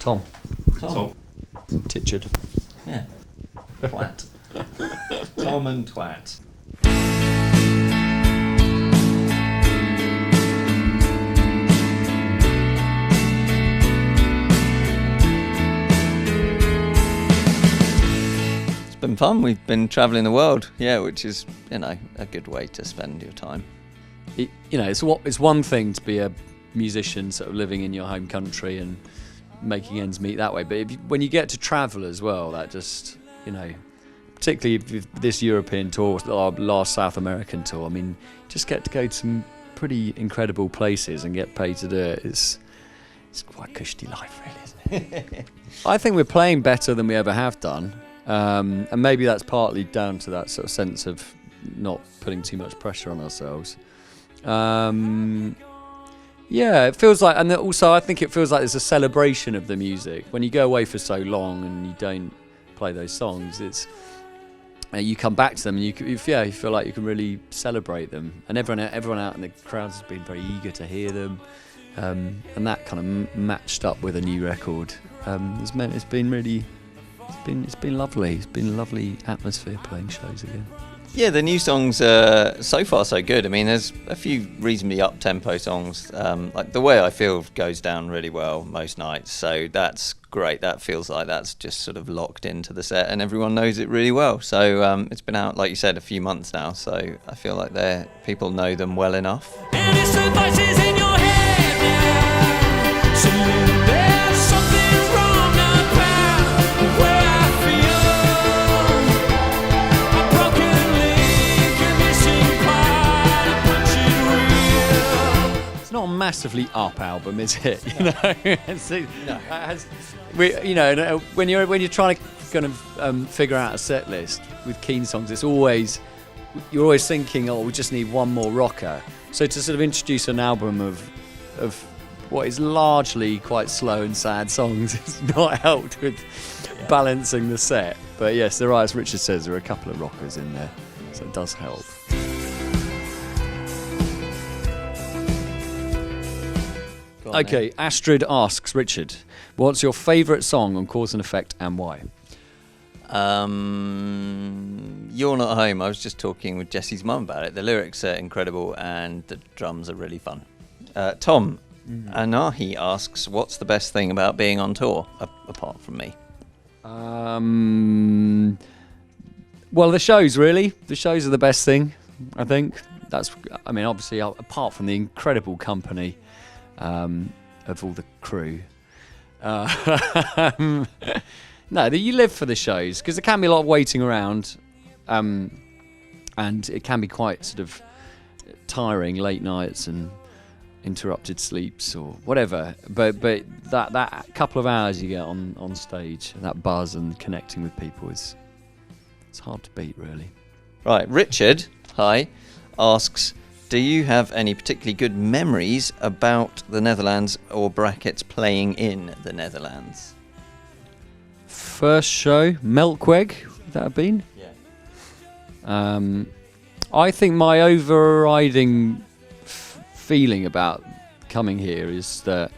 Tom. Titchard. Yeah. Twat. Tom and Twat. It's been fun. We've been travelling the world, which is, a good way to spend your time. It's one thing to be a musician sort of living in your home country and making ends meet that way, but when you get to travel as well, that just, particularly with this European tour, our last South American tour, just get to go to some pretty incredible places and get paid to do it. It's quite cushy life, really, isn't it? I think we're playing better than we ever have done, and maybe that's partly down to that sort of sense of not putting too much pressure on ourselves. It feels like, and also I think it feels like there's a celebration of the music. When you go away for so long and you don't play those songs, it's you come back to them and you feel like you can really celebrate them. And everyone out in the crowds has been very eager to hear them, and that kind of matched up with a new record. It's been lovely. It's been a lovely atmosphere playing shows again. Yeah, the new songs are so far so good. There's a few reasonably up-tempo songs. Like The Way I Feel goes down really well most nights, so that's great. That feels like that's just sort of locked into the set and everyone knows it really well. So it's been out, like you said, a few months now, so I feel like people know them well enough. And it's the voices in your head now, saying there's something wrong about the way I feel. It's not a massively up album, is it? When you're trying to kind of figure out a set list with Keane songs, you're always thinking, we just need one more rocker. So to sort of introduce an album of what is largely quite slow and sad songs has not helped with balancing the set. But yes, there are, as Richard says, there are a couple of rockers in there, so it does help. Okay, Astrid asks, Richard, what's your favourite song on Cause and Effect and why? You're Not Home. I was just talking with Jesse's mum about it. The lyrics are incredible and the drums are really fun. Tom Anahi asks, what's the best thing about being on tour, apart from me? Well, the shows, really. The shows are the best thing, I think. Obviously, apart from the incredible company of all the crew. No, you live for the shows, because there can be a lot of waiting around, and it can be quite sort of tiring, late nights and interrupted sleeps or whatever. But that couple of hours you get on stage, that buzz and connecting with people it's hard to beat, really. Right, Richard, hi, asks, do you have any particularly good memories about the Netherlands or brackets playing in the Netherlands? First show, Melkweg, would that have been? Yeah. I think my overriding feeling about coming here is that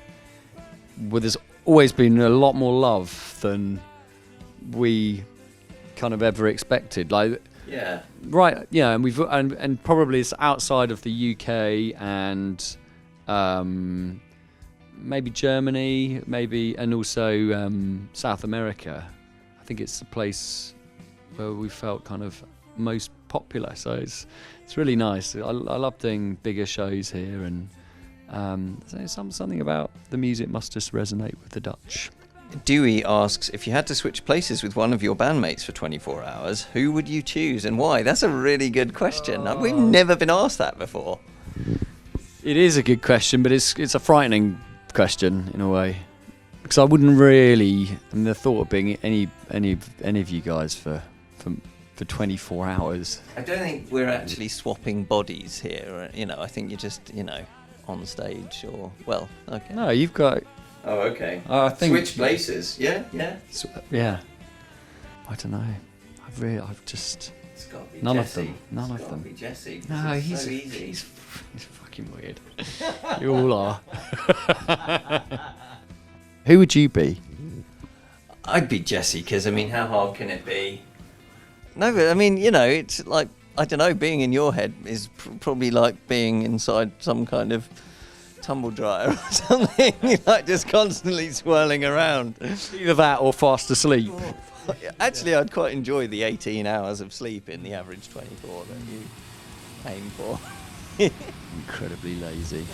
there's always been a lot more love than we kind of ever expected. Yeah. Right, yeah, and and probably it's outside of the UK and maybe Germany, and also South America. I think it's the place where we felt kind of most popular. So it's really nice. I love doing bigger shows here, and something about the music must just resonate with the Dutch. Dewey asks, if you had to switch places with one of your bandmates for 24 hours, who would you choose and why? That's a really good question. We've never been asked that before. It is a good question, but it's a frightening question in a way, because I wouldn't really. The thought of being any of you guys for 24 hours. I don't think we're actually swapping bodies here. I think you're just on stage or okay. No, you've got. Oh, okay. I think switch places. Yeah. Yeah. I don't know. I've just. It's got to be none Jesse. of them. None It's of got them. to be Jesse. No, he's so easy. he's fucking weird. You all are. Who would you be? I'd be Jesse, because I mean, how hard can it be? No, but I mean, you know, it's like, I don't know, being in your head is probably like being inside some kind of tumble dryer or something, like just constantly swirling around. Either that or fast asleep. Actually, I'd quite enjoy the 18 hours of sleep in the average 24 that you aim for. Incredibly lazy.